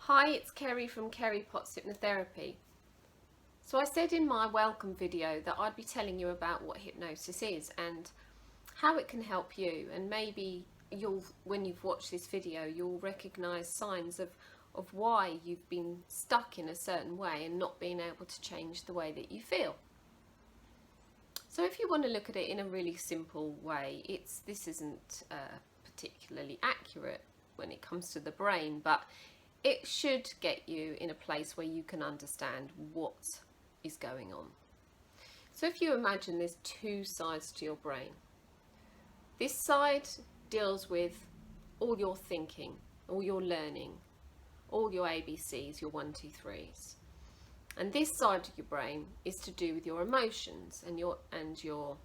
Hi, it's Kerry from Kerry Potts Hypnotherapy. So I said in my welcome video that I'd be telling you about what hypnosis is and how it can help you, and maybe when you've watched this video, you'll recognise signs of why you've been stuck in a certain way and not being able to change the way that you feel. So if you want to look at it in a really simple way, this isn't particularly accurate when it comes to the brain, but it should get you in a place where you can understand what is going on. So if you imagine there's two sides to your brain. This side deals with all your thinking, all your learning, all your ABCs, your 1, 2, 3s. And this side of your brain is to do with your emotions and your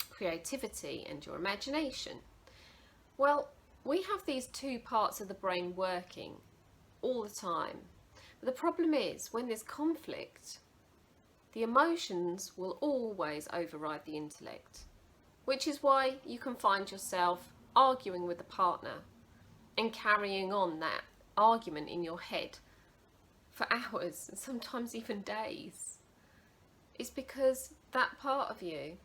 creativity and your imagination. Well, we have these two parts of the brain working all the time. But the problem is, when there's conflict, the emotions will always override the intellect, which is why you can find yourself arguing with a partner and carrying on that argument in your head for hours and sometimes even days. It's because that part of you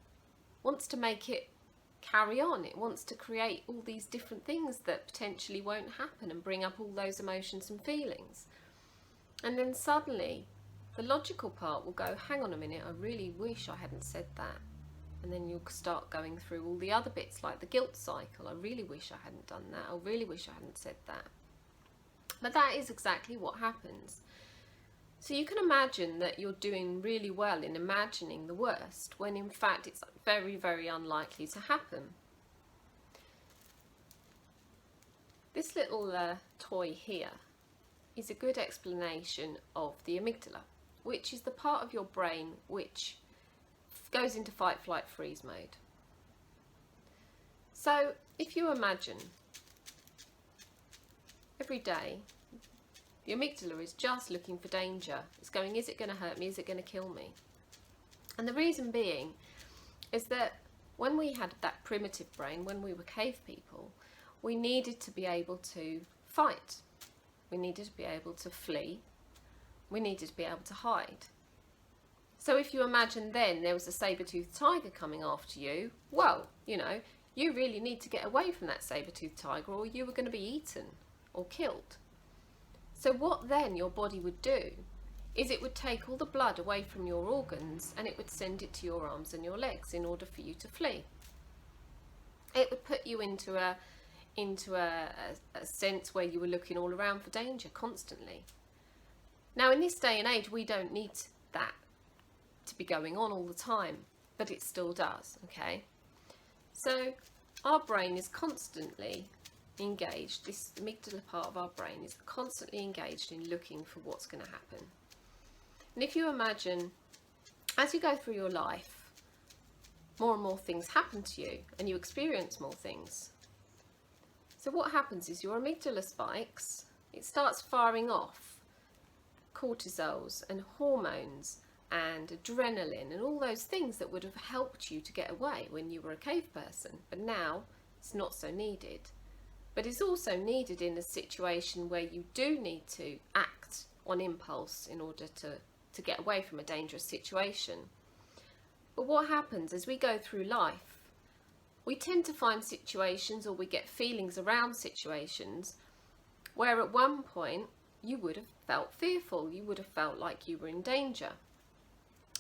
wants to make it carry on. It wants to create all these different things that potentially won't happen and bring up all those emotions and feelings. And then suddenly the logical part will go, hang on a minute, I really wish I hadn't said that. And then you'll start going through all the other bits, like the guilt cycle. I really wish I hadn't done that. I really wish I hadn't said that. But that is exactly what happens. So you can imagine that you're doing really well in imagining the worst, when in fact it's very, very unlikely to happen. This little toy here is a good explanation of the amygdala, which is the part of your brain which goes into fight, flight, freeze mode. So if you imagine every day, the amygdala is just looking for danger. It's going, is it going to hurt me? Is it going to kill me? And the reason being is that when we had that primitive brain, when we were cave people, we needed to be able to fight. We needed to be able to flee. We needed to be able to hide. So if you imagine then there was a saber-toothed tiger coming after you, well, you know, you really need to get away from that saber-toothed tiger, or you were going to be eaten or killed. So what then your body would do is it would take all the blood away from your organs and it would send it to your arms and your legs in order for you to flee. It would put you into a sense where you were looking all around for danger constantly. Now in this day and age we don't need that to be going on all the time, but it still does, okay? So our brain is constantly engaged, this amygdala part of our brain is constantly engaged in looking for what's going to happen. And if you imagine, as you go through your life, more and more things happen to you and you experience more things. So what happens is your amygdala spikes, it starts firing off cortisols and hormones and adrenaline and all those things that would have helped you to get away when you were a cave person, but now it's not so needed. But it's also needed in a situation where you do need to act on impulse in order to get away from a dangerous situation. But what happens as we go through life, we tend to find situations, or we get feelings around situations where at one point you would have felt fearful, you would have felt like you were in danger.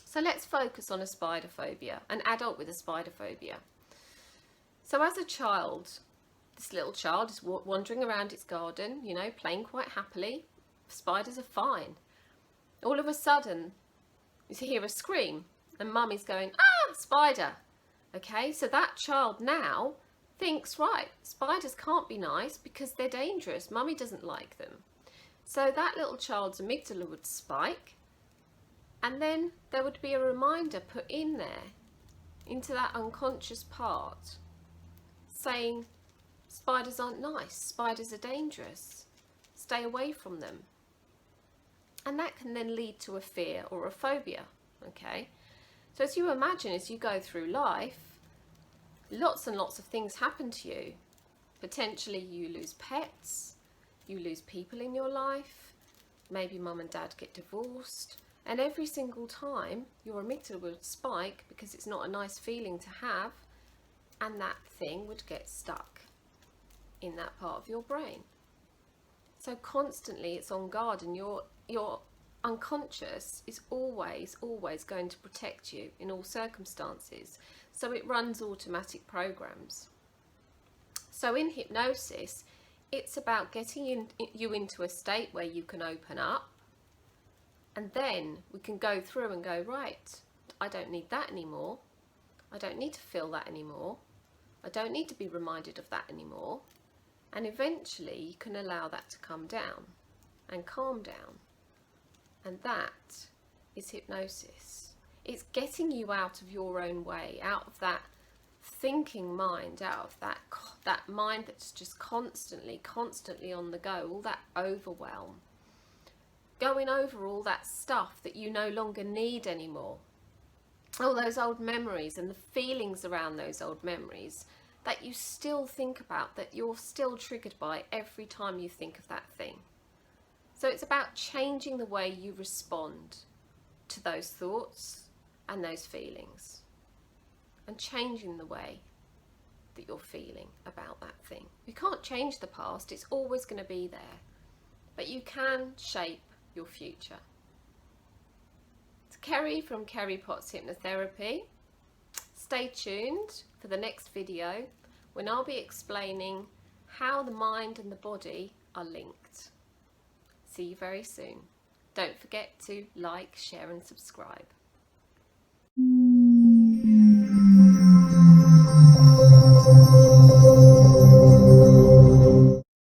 So let's focus on a spider phobia, an adult with a spider phobia. So as a child, this little child is wandering around its garden, you know, playing quite happily. Spiders are fine. All of a sudden, you hear a scream and mummy's going, ah, spider. Okay, so that child now thinks, right, spiders can't be nice because they're dangerous. Mummy doesn't like them. So that little child's amygdala would spike, and then there would be a reminder put in there, into that unconscious part, saying, spiders aren't nice, spiders are dangerous, stay away from them. And that can then lead to a fear or a phobia, okay? So as you imagine, as you go through life, lots and lots of things happen to you. Potentially you lose pets, you lose people in your life, maybe mum and dad get divorced, and every single time your amygdala would spike because it's not a nice feeling to have, and that thing would get stuck in that part of your brain. So constantly it's on guard, and your unconscious is always going to protect you in all circumstances. So it runs automatic programs. So in hypnosis, it's about getting you into a state where you can open up, and then we can go through and go, right, I don't need that anymore. I don't need to feel that anymore. I don't need to be reminded of that anymore. And eventually you can allow that to come down and calm down. And that is hypnosis. It's getting you out of your own way, out of that thinking mind, out of that mind that's just constantly on the go, all that overwhelm. Going over all that stuff that you no longer need anymore. All those old memories and the feelings around those old memories that you still think about, that you're still triggered by every time you think of that thing. So it's about changing the way you respond to those thoughts and those feelings, and changing the way that you're feeling about that thing. You can't change the past, it's always going to be there, but you can shape your future. It's Kerry from Kerry Potts Hypnotherapy. Stay tuned for the next video when I'll be explaining how the mind and the body are linked. See you very soon. Don't forget to like, share and subscribe.